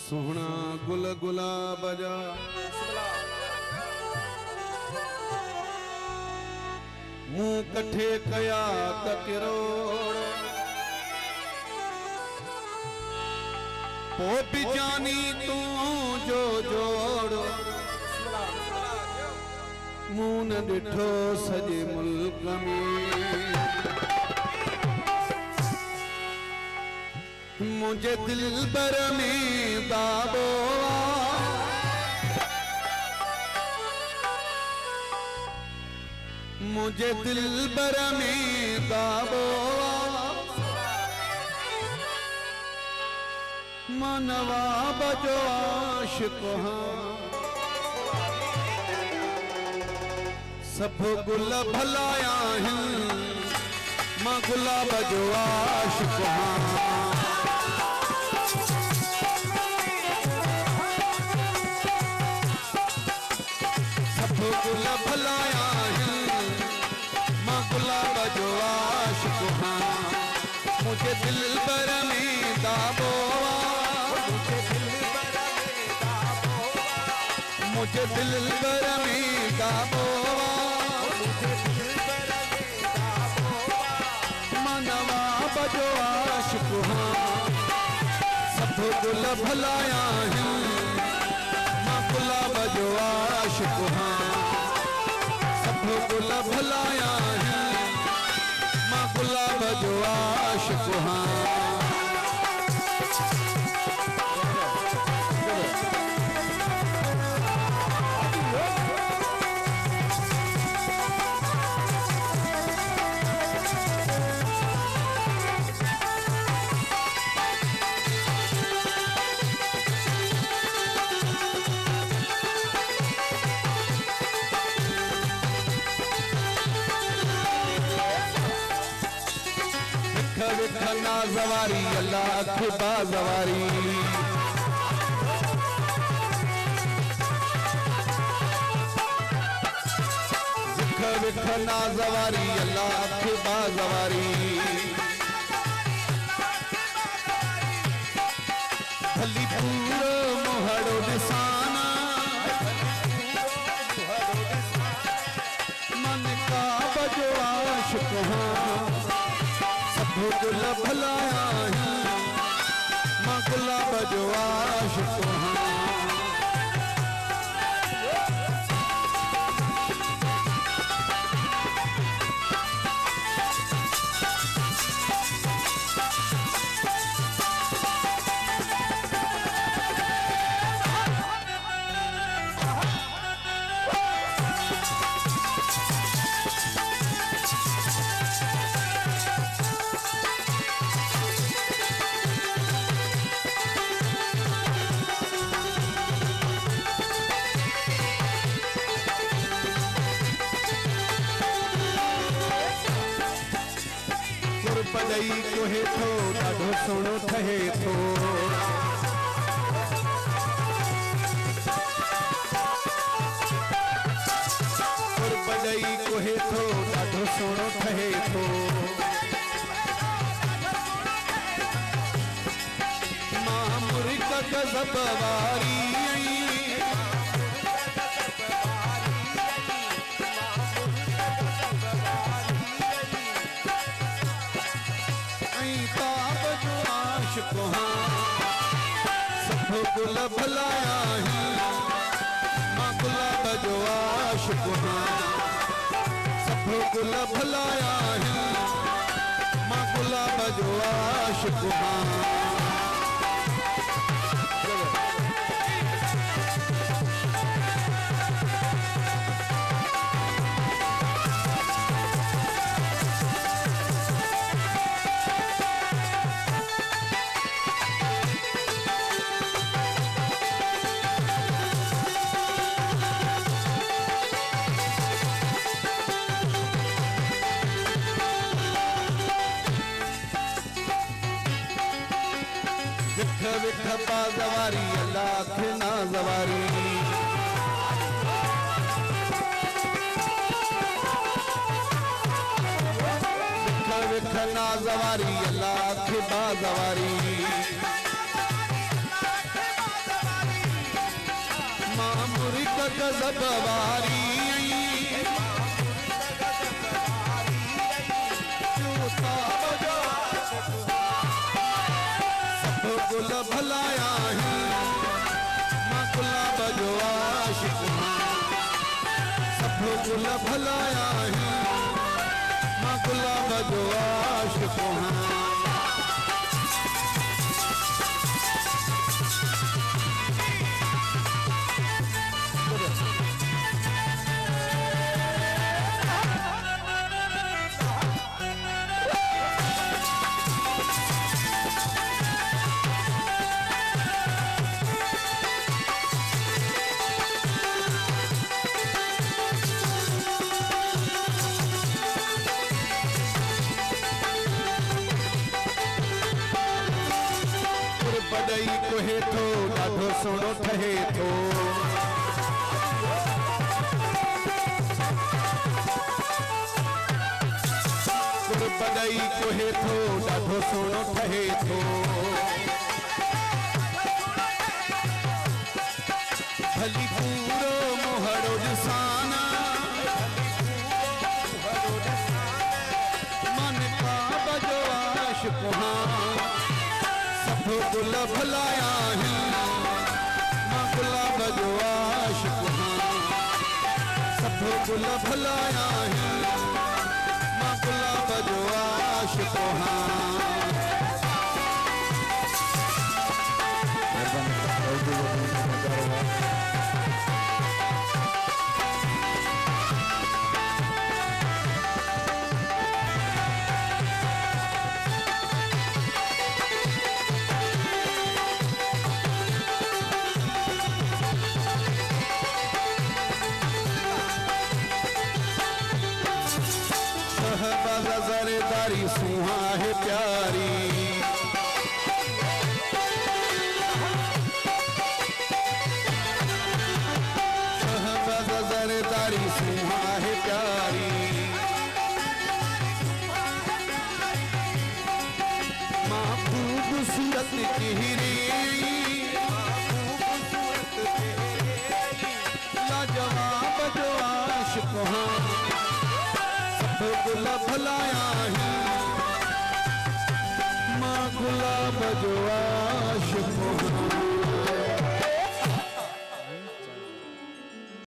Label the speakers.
Speaker 1: सोहना गुल गुलाब जा मुंह कठे कया करोड़ पो बिजानी तू जो जोड़ मुंह न डिठो सजे मुल्क में मुझे दिल बर में दाबो मुझे दिल बर में दाबो मनवा बजो आशिक सब गुल भलाया हैं मां गुलाब जो आशिक सब गुल भलाया हैं मां गुलाब जो आशिक मुझे दिल बर में दाबो मुझे दिल बर में दाबो मनवा बजो आशिक सब गुल भलाया हैं मां गुलाब जो आशिक सब गुल भलाया हैं मां गुलाब जो आशिक विखना जवारी अल्लाह खुदा जवारी विखना जवारी अल्लाह खुदा जवारी भली पूरो मोहड़ो निशाना मन का बजो आशिक गुल भलाया हैं मां गुलाब जो आशिक पदई कोहे थो ॾाढो सोनो ठहे थो पदई कोहे थो ॾाढो सोनो ठहे थो मां मुर्क गज़ब वारी सब गुल भलाया हैं मां गुलाब जो आशिक सब गुल भलाया हैं मां गुलाब जो आशिक विख बाजवारी अल्लाह ना जवारी विख ना जवारी अल्लाह बाजवारी गजब वारी सब गुल भलाया ही मां गुलाब जो आशिक सब गुल भलाया ही मां गुलाब जो आशिक बड़ई कोहे थो ॾाढो सोनो ठहे थो बड़ई कोहे थो ॾाढो सोनो ठहे थो भली पूरो मोहड़ो ॾिसाना मन काब जो आशिक़ सब गुल भलाया ही मां गुलाब जो आशिक़ सब गुल भलाया ही मां गुलाब जो आशिक़ जरदारी सुहा है प्यारी शहबाज जरदारी सुहा है प्यारी महबूब सूरत की हीरे लाजवाब जो आशिक़ गुल भलाया ही मां गुलाब जो आशिक़